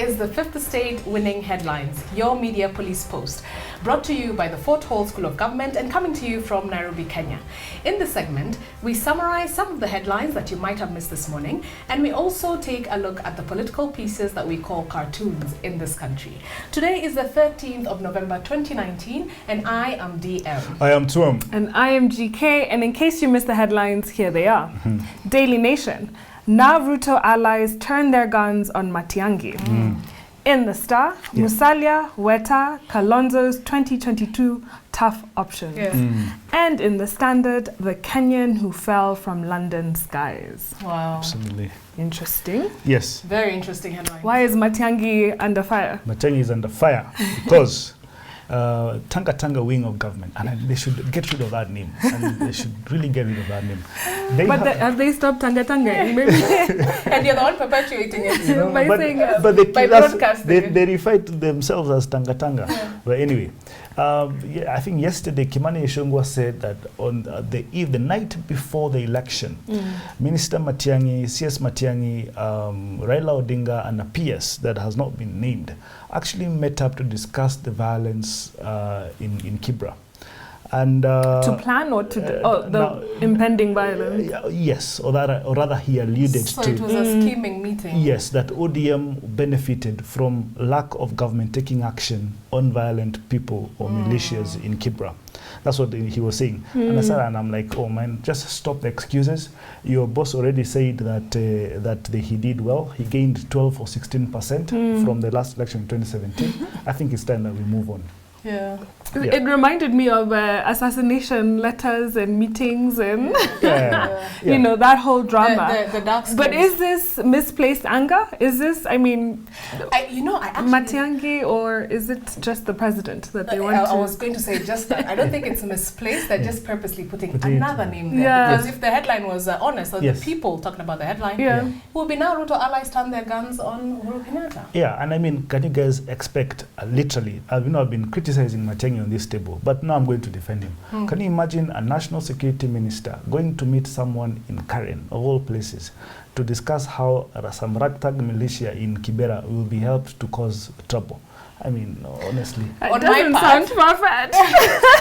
is the Fifth Estate Winning Headlines, your media police post, brought to you by the Fort Hall School of Government and coming to you from Nairobi, Kenya. In this segment, we summarize some of the headlines that you might have missed this morning, and we also take a look at the political pieces that we call cartoons in this country. Today is the 13th of November 2019, and I am DM. I am Tuam. And I am GK, and in case you missed the headlines, here they are. Daily Nation. Naruto allies turn their guns on Matiang'i. In the Star, Musalia, Weta, Kalonzo's 2022 tough options. And in the Standard, the Kenyan who fell from London skies. Wow. Absolutely. Interesting. Yes. Very interesting headline. Why is Matiang'i under fire? Matiang'i is under fire because Tanga wing of government, and they should get rid of that name. And they should really get rid of that name. Have they stopped Tanga? Maybe. And you're the one perpetuating it. By broadcasting. They refer to themselves as Tanga. Yeah. But anyway, I think yesterday Kimani Ichung'wah said that on the night before the election, Minister Matiang'i, CS Matiang'i, Raila Odinga, and a PS that has not been named actually met up to discuss the violence in KIBRA. And to plan or to the impending violence? Yes, or rather he alluded to. So it was a scheming meeting. Yes, that ODM benefited from lack of government taking action on violent people or militias in KIBRA. That's what he was saying. And I'm like, oh man, just stop the excuses. Your boss already said that he did well. He gained 12 or 16% from the last election in 2017. I think it's time that we move on. Yeah. It reminded me of assassination letters and meetings and you know, that whole drama. The dark schemes. But is this misplaced anger? Is this, I actually, Matiang'i, or is it just the president that they want to? I was going to say just that. I don't think it's misplaced. They're just purposely putting another name there. Because if the headline was honest, or the people talking about the headline, it would be now RUTO allies turn their guns on Uhuru Kenyatta. Yeah, and I mean, can you guys expect, literally, I've been criticizing Matiang'i on this table, but now I'm going to defend him. Can you imagine a national security minister going to meet someone in Karen, of all places, to discuss how some ragtag militia in Kibera will be helped to cause trouble? I mean, honestly. It doesn't sound far-fetched.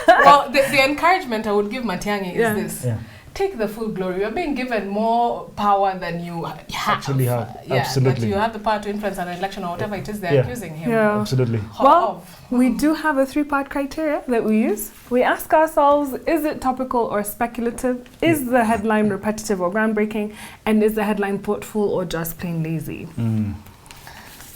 Well, the encouragement I would give Matiang'i is this. Yeah. Take the full glory. You're being given more power than you actually have. Absolutely. That you have the power to influence an election or whatever it is they're accusing him. Yeah. Absolutely. Well, we do have a 3-part criteria that we use. We ask ourselves, is it topical or speculative? Is the headline repetitive or groundbreaking? And is the headline thoughtful or just plain lazy?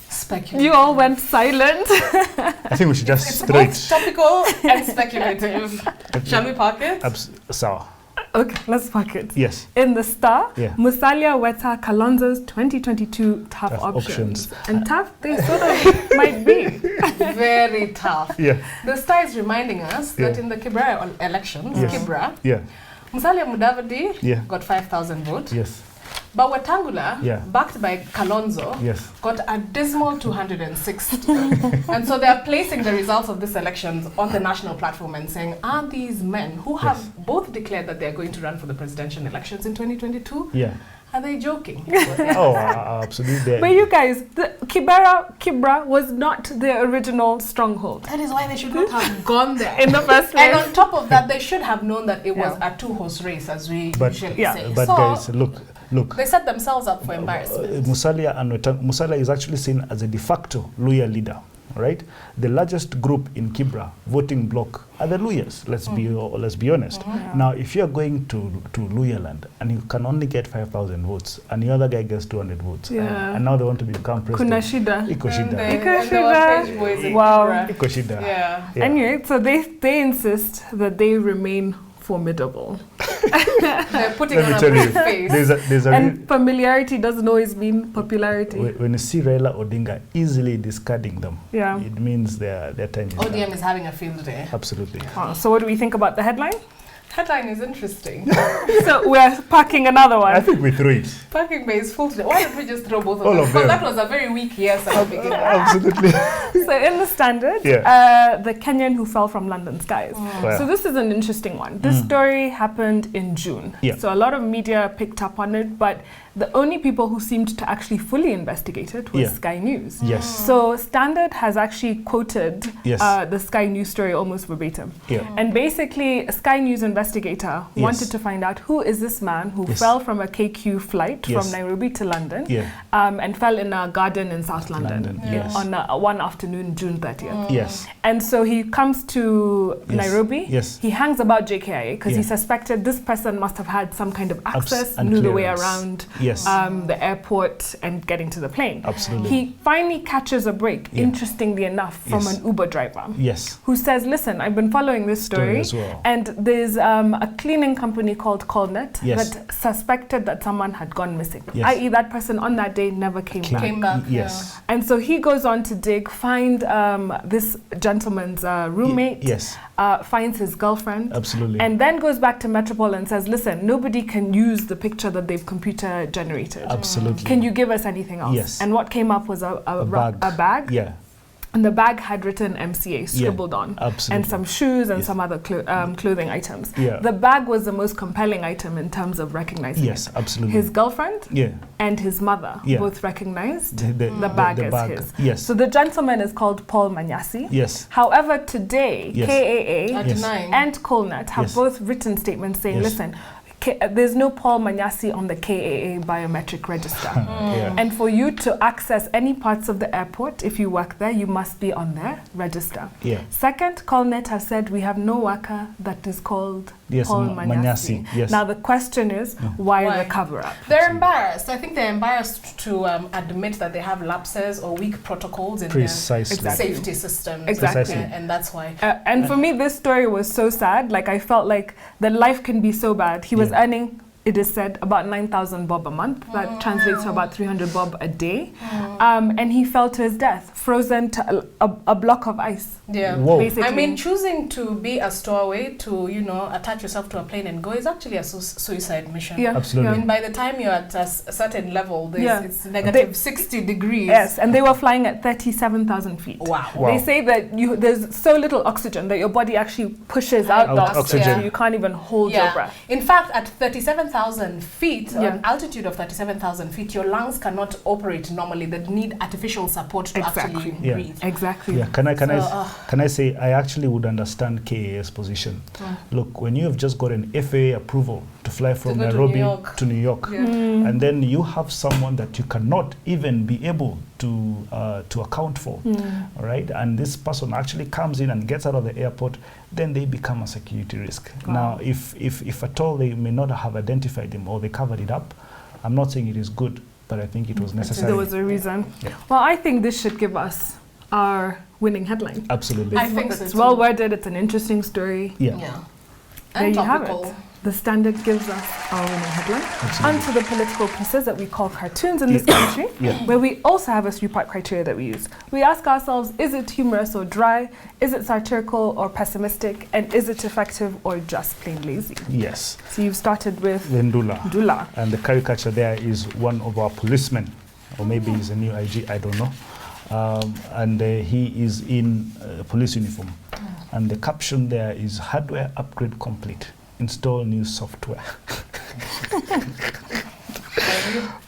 Speculative. You all went silent. I think we should just it's straight. Both topical and speculative. Shall we park it? Sour. Okay, let's park it. Yes. In the Star, Musalia, Weta, Kalonzo's 2022 tough options. And tough, they sort of might be. Very tough. Yeah. The Star is reminding us that in the KIBRA elections, KIBRA, Musalia Mudavadi got 5,000 votes. Yes. But Wetangula, backed by Kalonzo, got a dismal 260. And so they're placing the results of these elections on the national platform and saying, are these men who have both declared that they're going to run for the presidential elections in 2022? Yeah. Are they joking? Absolutely. But you guys, the KIBRA was not the original stronghold. That is why they should not have gone there in the first place. And on top of that, they should have known that it was a 2-horse race, as we usually say. But so guys, look. They set themselves up for embarrassment. Musalia is actually seen as a de facto Luya leader, right? The largest group in KIBRA voting bloc are the Luyas. Let's be honest. Now, if you are going to Luya land and you can only get 5,000 votes, and the other guy gets 200 votes, and now they want to become president. Iko shida. Wow. Iko shida. Yeah. Anyway, so they insist that they remain formidable. They're putting on a brave face. And familiarity doesn't always mean popularity. When you see Raila Odinga easily discarding them, it means their time is ODM is having a field day. Absolutely. So what do we think about the headline? Headline is interesting. So we're packing another one. I think we threw it. Parking bay is full today. Why don't we just throw both of All them? of them. Because that was a very weak yes at the beginning. Absolutely. So in the Standard, the Kenyan who fell from London skies. Wow. So this is an interesting one. This story happened in June. Yeah. So a lot of media picked up on it, but the only people who seemed to actually fully investigate it was Sky News. Yes. So Standard has actually quoted Yes. the Sky News story almost verbatim. Yeah. And basically, a Sky News investigator wanted to find out who is this man who fell from a KQ flight from Nairobi to London and fell in a garden in South London, on one afternoon, June 30th. Yes. And so he comes to Nairobi. Yes. He hangs about JKIA because he suspected this person must have had some kind of access, knew the way around the airport and getting to the plane. Absolutely. He finally catches a break, interestingly enough, from an Uber driver. Yes. Who says, listen, I've been following this story as well. and there's a cleaning company called Colnet that suspected that someone had gone missing, i.e. that person on that day never came back. Yes. And so he goes on to find this gentleman's roommate, finds his girlfriend, and then goes back to Metropole and says, listen, nobody can use the picture that they've computer generated. Absolutely. Can you give us anything else? Yes. And what came up was a bag. Yeah. And the bag had written MCA scribbled on, and some shoes and some other clothing items. Yeah. The bag was the most compelling item in terms of recognizing it. Absolutely. His girlfriend and his mother both recognized the bag as his. Yes. So the gentleman is called Paul Manyasi. Yes. However, today, KAA and Colnet have both written statements saying, listen, there's no Paul Manyasi on the KAA biometric register. And for you to access any parts of the airport, if you work there, you must be on their register. Second, Colnet has said we have no worker that is called Paul Manyasi. Now the question is, why the cover-up? They're embarrassed. I think they're embarrassed to admit that they have lapses or weak protocols in their safety systems. Exactly. And that's why. And for me, this story was so sad. Like, I felt like that life can be so bad. He was earning, it is said, about 9,000 bob a month. That translates to about 300 bob a day. And he fell to his death, frozen to a block of ice. Basically. I mean, choosing to be a stowaway, to, attach yourself to a plane and go is actually a suicide mission. Absolutely. I mean, by the time you're at a certain level, it's negative 60 degrees. Yes, and they were flying at 37,000 feet. Wow. They say that there's so little oxygen that your body actually pushes out the oxygen. So you can't even hold your breath. In fact, at 37,000 feet, an altitude of 37,000 feet, your lungs cannot operate normally. They need artificial support to actually breathe. Exactly. Yeah. Can I say I actually would understand KA's position? Look, when you have just got an FAA approval to fly from Nairobi to New York, and then you have someone that you cannot even be able to account for, all right? And this person actually comes in and gets out of the airport, then they become a security risk. Now, if at all they may not have identified them or they covered it up, I'm not saying it is good, but I think it was necessary. There was a reason. Well, I think this should give us our winning headline. Absolutely. I think so. It's well worded. It's an interesting story. Yeah. There you have it. The Standard gives us our winning headline. Onto the political pieces that we call cartoons in this country, where we also have a three-part criteria that we use. We ask ourselves, is it humorous or dry? Is it satirical or pessimistic? And is it effective or just plain lazy? Yes. So you've started with Ndula. And the caricature there is one of our policemen, or maybe he's a new IG, I don't know. And he is in police uniform. And the caption there is hardware upgrade complete. Install new software.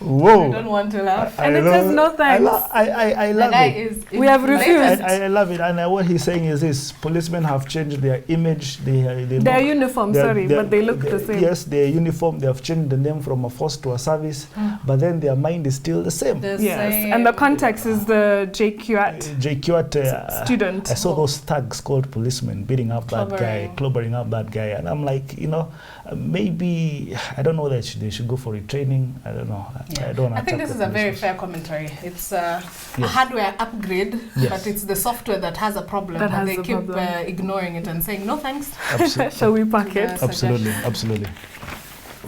Whoa! I don't want to laugh. And it says no thanks. I love it. We have refused. I love it. And what he's saying is this: policemen have changed their image. Their uniform, but they look the same. Yes, their uniform. They have changed the name from a force to a service, but then their mind is still the same. And the context is the JQAT student. I saw those thugs called policemen beating up that guy, clobbering up that guy, and I'm like, maybe I don't know that they should go for retraining. I don't know. I think this is a very fair commentary. It's a hardware upgrade, but it's the software that has a problem, and they keep ignoring it and saying no thanks. Shall we pack it? Absolutely.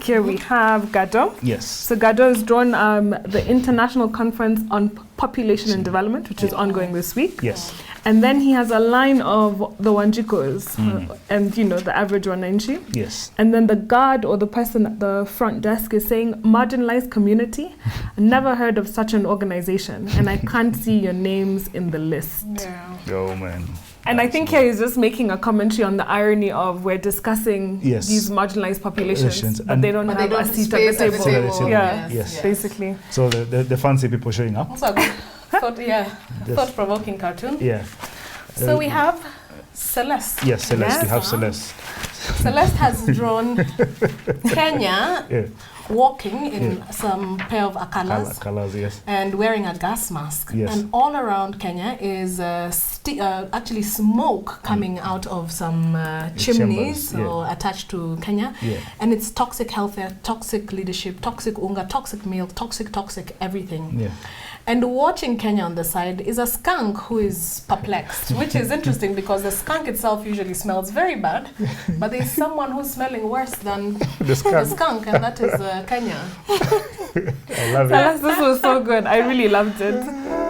Here we have GADO. Yes. So GADO has drawn the International Conference on Population and Development, which is ongoing this week. Yes. And then he has a line of the Wanjikos, and you know, the average Wananchi. Yes. And then the guard or the person at the front desk is saying, marginalized community. Never heard of such an organization, and I can't see your names in the list. Yeah. Oh, man. And I think here he's just making a commentary on the irony of we're discussing Yes. these marginalized populations, but And they don't But have they a don't seat space at the table. table. Yeah, Yes. basically. So the fancy people showing up. Also a good Yes. thought-provoking cartoon. Yeah. So we have Celeste. Yes, Celeste. We Yes. have Celeste. Celeste has drawn Kenya Yeah. walking in some pair of akalas Colors, yes. and wearing a gas mask. Yes. And all around Kenya is actually smoke coming out of some chimneys chambers, or attached to Kenya. Yeah. And it's toxic health, toxic leadership, toxic unga, toxic milk, toxic everything. Yeah. And watching Kenya on the side is a skunk who is perplexed, which is interesting because the skunk itself usually smells very bad, but there's someone who's smelling worse than The skunk. and that is Kenya. I love it. Celeste, this was so good. I really loved it.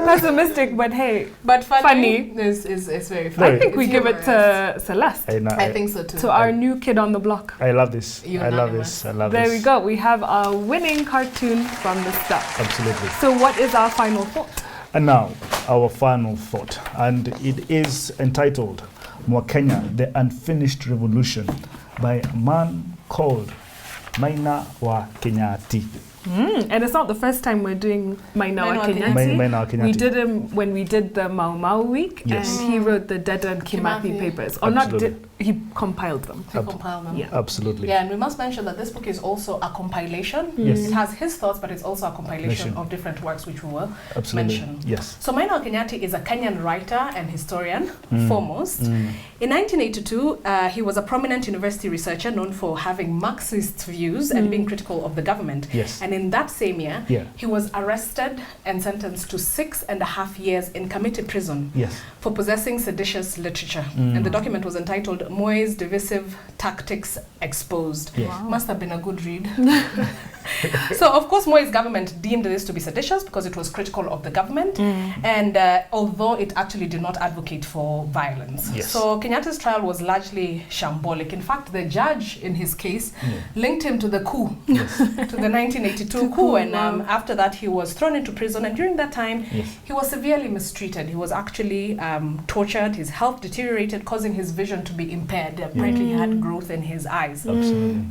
Pessimistic, but hey, But funny. Funny. Is very funny. I think we It's give it humorous. to Celeste, I think so too. to our new kid on the block. I love this. I love Unanimous. this. I love There this. we go. We have a winning cartoon from the start. Absolutely. So what is our final thought? And now, our final thought. And it is entitled Mwakenya, The Unfinished Revolution by a man called Maina wa Kenyati. And it's not the first time we're doing Maina wa Maina wa Kenyati. Maina wa Kenyati. We did him when we did the Mau Mau week, Yes. and he wrote the Dedan Kimathi Kimathi. papers. Or not, Absolutely. he compiled them. To compile them. Yeah. Absolutely. Yeah, and we must mention that this book is also a compilation. Yes. It has his thoughts, but it's also a compilation Mention. of different works which we will Absolutely. mention. Yes. So Maina wa Kenyati is a Kenyan writer and historian, foremost. In 1982, he was a prominent university researcher known for having Marxist views and being critical of the government. Yes. And in that same year, Yeah. he was arrested and sentenced to 6.5 years in committed prison Yes. for possessing seditious literature. And the document was entitled Moi's Divisive Tactics Exposed. Yes. Wow. Must have been a good read. So, of course, Moi's government deemed this to be seditious because it was critical of the government, and although it actually did not advocate for violence. Yes. So, Kenyatta's trial was largely shambolic. In fact, the judge in his case linked him to the coup, Yes. to the 1982 coup, and after that he was thrown into prison, and during that time Yes. he was severely mistreated. He was actually tortured, his health deteriorated, causing his vision to be impaired. Apparently he had growth in his eyes. Absolutely.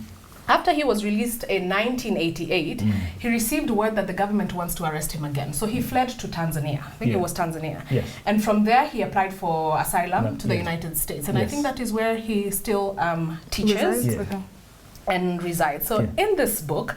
After he was released in 1988, he received word that the government wants to arrest him again. So he fled to Tanzania. I think Yeah. it was Tanzania. Yes. And from there, he applied for asylum No, to the yes. United States. And I Yes. think that is where he still teaches Resides? Yeah. Okay. and resides. So Yeah. in this book,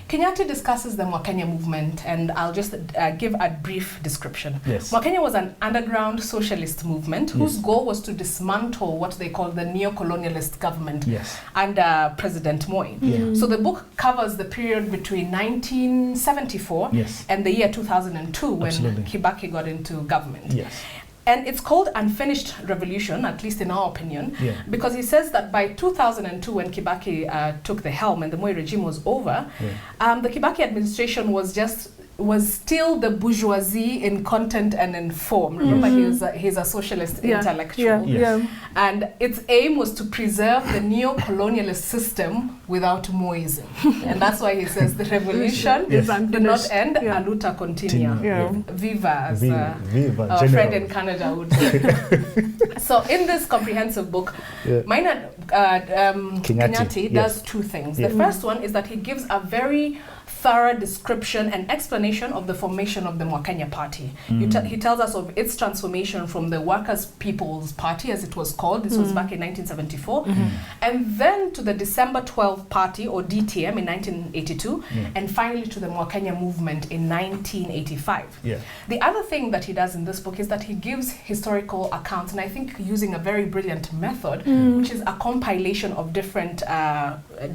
Kenyatta discusses the Mwakenya movement, and I'll just give a brief description. Yes. Mwakenya was an underground socialist movement whose Yes. goal was to dismantle what they call the neo-colonialist government Yes. under President Moi. Yeah. So the book covers the period between 1974 Yes. and the year 2002 when Absolutely. Kibaki got into government. Yes. And it's called Unfinished Revolution, at least in our opinion, Yeah. because he says that by 2002, when Kibaki took the helm and the Moi regime was over, the Kibaki administration was still the bourgeoisie in content and in form. Remember, he's a socialist intellectual. Yeah. Yes. Yeah. And its aim was to preserve the neo-colonialist system without Moism. And that's why he says the revolution Yes. did not end, Yeah. a luta continua. Yeah. Viva, as Viva, our General. friend in Canada would say. So in this comprehensive book, Yeah. Maina Kenyati does yes. two things. Yeah. The first one is that he gives a very thorough description and explanation of the formation of the Mwakenya Party. He tells us of its transformation from the Workers' People's Party, as it was called. This was back in 1974. And then to the December 12 Party, or DTM, in 1982. And finally to the Mwakenya Movement in 1985. Yeah. The other thing that he does in this book is that he gives historical accounts, and I think using a very brilliant method, which is a compilation of different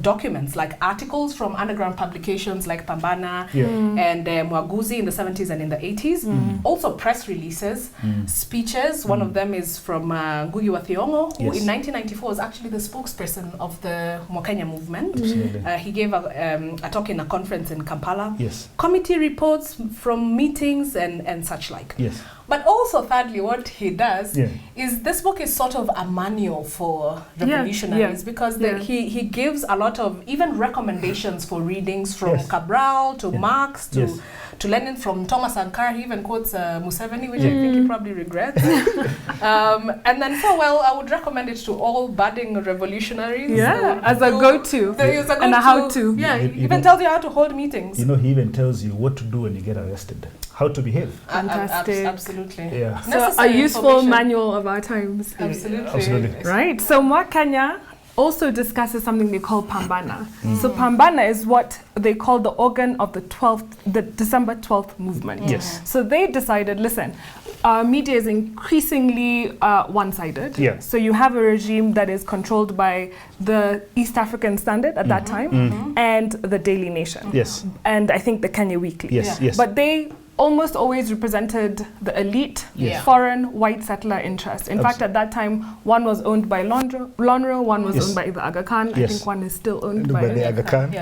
documents, like articles from underground publications like like Pambana and Mwaguzi in the 70s and in the 80s. Also press releases, speeches. One of them is from Ngugi wa Thiong'o, who in 1994 was actually the spokesperson of the Mwakenya movement. He gave a talk in a conference in Kampala. Committee reports from meetings and such like. But also, thirdly, what he does is this book is sort of a manual for revolutionaries because he gives a lot of even recommendations for readings from Cabral to Marx to Lenin, from Thomas Sankara. He even quotes Museveni, which I think he probably regrets. And then, I would recommend it to all budding revolutionaries. As a go-to and a how-to. He even tells you how to hold meetings. You know, he even tells you what to do when you get arrested, how to behave. Fantastic. Absolutely. Yeah. So a useful manual of our times. Absolutely. Right. So Mwakenya also discusses something they call Pambana. So Pambana is what they call the organ of the December 12th movement. So they decided, listen, our media is increasingly one-sided. So you have a regime that is controlled by the East African Standard at that time and the Daily Nation. And I think the Kenya Weekly. But they almost always represented the elite, foreign white settler interest. In fact, at that time, one was owned by Lonro, one was owned by the Aga Khan. I think one is still owned by the Aga Khan.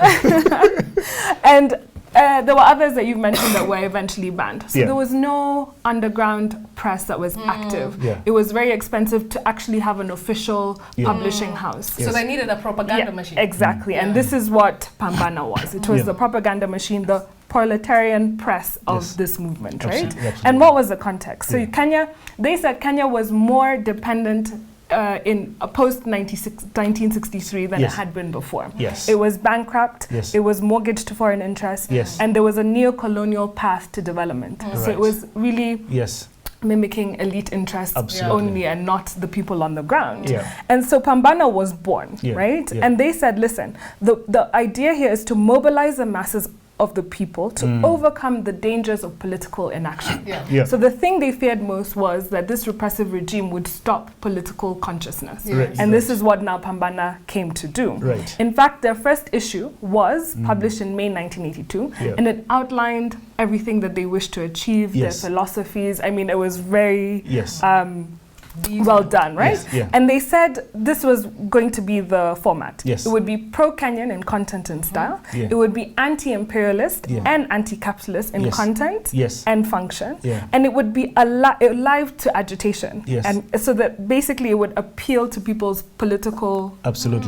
And there were others that you've mentioned that were eventually banned. So there was no underground press that was active. It was very expensive to actually have an official publishing house. So they needed a propaganda machine. Exactly. And this is what Pambana was. It was the propaganda machine, the proletarian press of this movement, right? Absolutely. And what was the context? So Kenya, they said Kenya was more dependent in post 1963 than it had been before. It was bankrupt, it was mortgaged to foreign interests, and there was a neo-colonial path to development. So it was really mimicking elite interests only and not the people on the ground. And so Pambana was born, right? And they said, listen, the idea here is to mobilize the masses of the people to overcome the dangers of political inaction. So the thing they feared most was that this repressive regime would stop political consciousness. And this is what now Pambana came to do. In fact, their first issue was published in May 1982, and it outlined everything that they wished to achieve, their philosophies. I mean, it was very well done, right? And they said this was going to be the format. It would be pro-Kenyan in content and style. It would be anti-imperialist and anti-capitalist in content and function. And it would be alive to agitation. And so that basically it would appeal to people's political,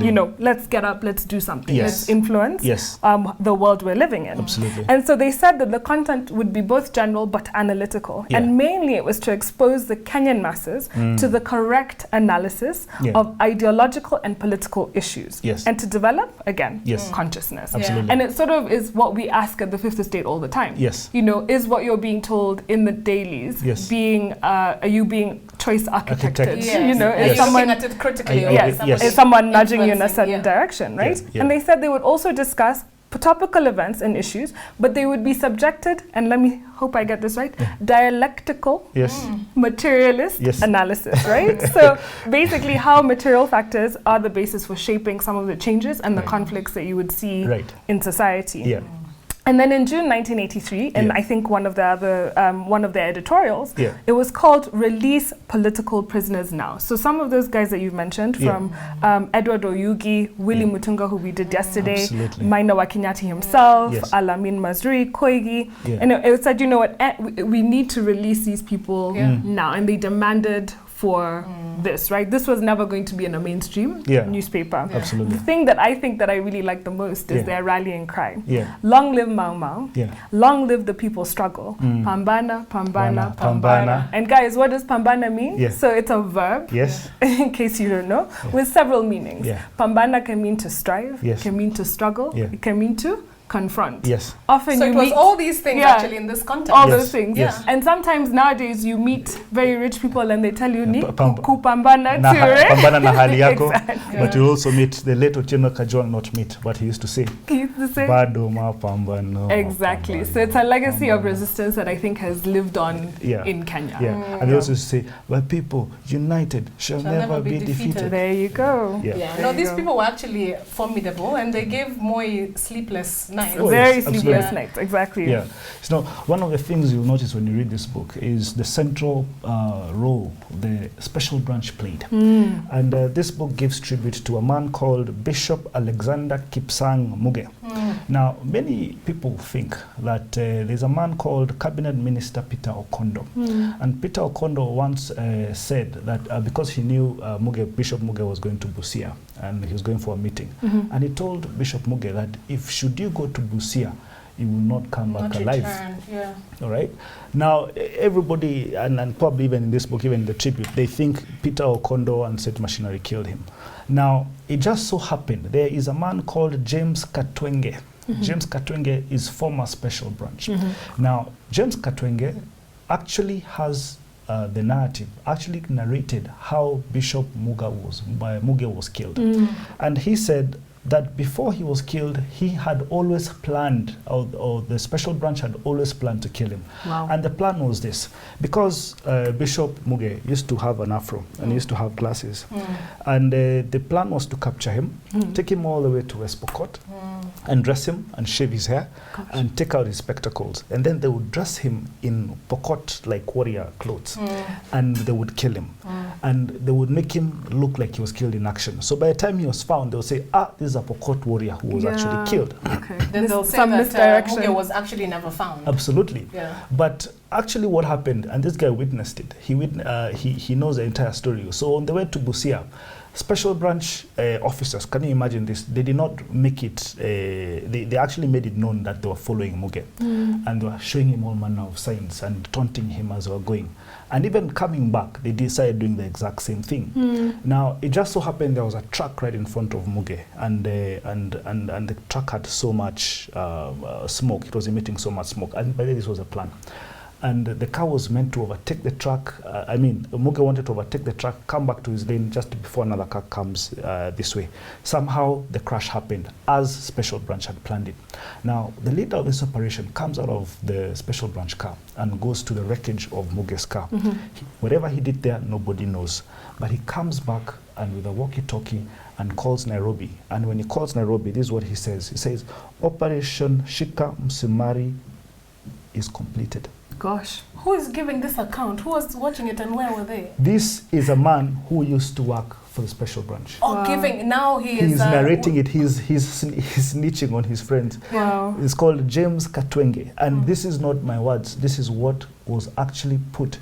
you know, let's get up, let's do something. Let's influence the world we're living in. And so they said that the content would be both general but analytical. And mainly it was to expose the Kenyan masses to the correct analysis of ideological and political issues, and to develop, again, consciousness. And it sort of is what we ask at the Fifth Estate all the time. You know, is what you're being told in the dailies being, are you being choice architected? You know, is someone looking at it critically? Is someone nudging you in a certain direction, right? And they said they would also discuss topical events and issues, but they would be subjected, and let me hope I get this right, dialectical, materialist analysis, right? So basically how material factors are the basis for shaping some of the changes and the conflicts that you would see in society. And then in June 1983, and I think one of the other, one of the editorials, it was called Release Political Prisoners Now. So some of those guys that you've mentioned, from Edward Oyugi, Willie Mutunga, who we did yesterday, Maina Wakinyati himself, Alamin Mazrui, Koigi, and it said, you know what, we need to release these people now. And they demanded for this, right? This was never going to be in a mainstream newspaper. The thing that I think that I really like the most is their rallying cry. Long live Mau Mau. Long live the people's struggle. Pambana, Pambana, Pambana. And guys, what does Pambana mean? So it's a verb, in case you don't know, with several meanings. Pambana can mean to strive, can mean to struggle, it can mean to confront. Often so it was all these things actually in this context. All those things. And sometimes nowadays you meet very rich people and they tell you ni kupambana too, right? Pambana na hali yako. But you also meet the late Otieno Kajwang, not meet what he used to say. He used to say Bado mapambano. Exactly. So it's a legacy of resistance that I think has lived on in Kenya. And they also say, well, people united shall never be defeated. There you go. No, these people were actually formidable and they gave Moi sleepless nights. nights. Oh, Very yes, sleepless absolutely. nights, exactly. Yeah. So one of the things you'll notice when you read this book is the central role the special branch played. And this book gives tribute to a man called Bishop Alexander Kipsang Muge. Now, many people think that there's a man called Cabinet Minister Peter Okondo. And Peter Okondo once said that because he knew Bishop Muge was going to Busia and he was going for a meeting, and he told Bishop Muge that if should you go to Busia, you will not come back alive. Yeah. All right. Now, everybody, and probably even in this book, even in the tribute, they think Peter Okondo and State Machinery killed him. Now, it just so happened there is a man called James Katwenge. James Katwenge is former special branch. Now, James Katwenge actually has the narrative, actually narrated how Bishop Muge was killed. And he said that before he was killed, he had always planned, or the special branch had always planned to kill him. Wow. And the plan was this, because Bishop Muge used to have an afro and used to have glasses, and the plan was to capture him, take him all the way to West Pokot, and dress him and shave his hair, and take out his spectacles, and then they would dress him in Pokot like warrior clothes, and they would kill him, and they would make him look like he was killed in action. So by the time he was found, they would say, this is a Pokot warrior who was actually killed. Okay. Then they'll say Some that misdirection. Muge was actually never found. Absolutely. Yeah. But actually what happened, and this guy witnessed it, he knows the entire story. So on the way to Busia, special branch officers, can you imagine this? They did not make it, they actually made it known that they were following Muge. And they were showing him all manner of signs and taunting him as they were going. And even coming back, they decided doing the exact same thing. Now, it just so happened there was a truck right in front of Muge, and the truck had so much smoke. It was emitting so much smoke. And by the way, this was a plan. And the car was meant to overtake the truck. Muge wanted to overtake the truck, come back to his lane just before another car comes this way. Somehow the crash happened as Special Branch had planned it. Now, the leader of this operation comes out of the Special Branch car and goes to the wreckage of Muge's car. Whatever he did there, nobody knows. But he comes back and with a walkie-talkie and calls Nairobi. And when he calls Nairobi, this is what he says. He says, Operation Shika Msimari is completed. Gosh. Who is giving this account? Who was watching it and where were they? This is a man who used to work for the special branch. Oh, giving, now He's narrating it, he's snitching on his friends. Wow. It's called James Katwenge. And this is not my words, this is what was actually put.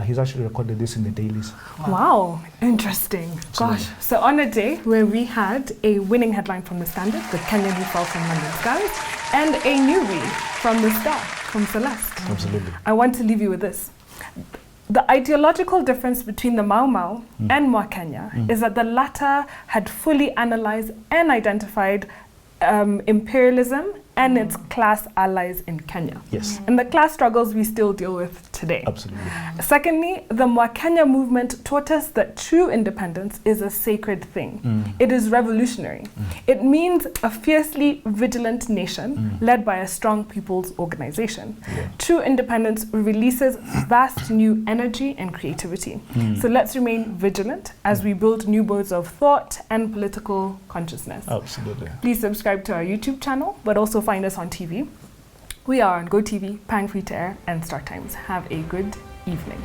He's actually recorded this in the dailies. Wow, interesting. Gosh. So on a day where we had a winning headline from The Standard, the Kenyan who fell from London skies, and a new read from The Star, from Celeste. Absolutely. I want to leave you with this. The ideological difference between the Mau Mau and Mwa Kenya is that the latter had fully analyzed and identified imperialism and its class allies in Kenya. Yes. And the class struggles we still deal with today. Absolutely. Secondly, the Mwa Kenya movement taught us that true independence is a sacred thing. It is revolutionary. It means a fiercely vigilant nation led by a strong people's organization. True independence releases vast new energy and creativity. So let's remain vigilant as we build new modes of thought and political consciousness. Absolutely. Please subscribe to our YouTube channel, but also find us on TV. We are on GoTV, Pang Free to Air, and Star Times. Have a good evening.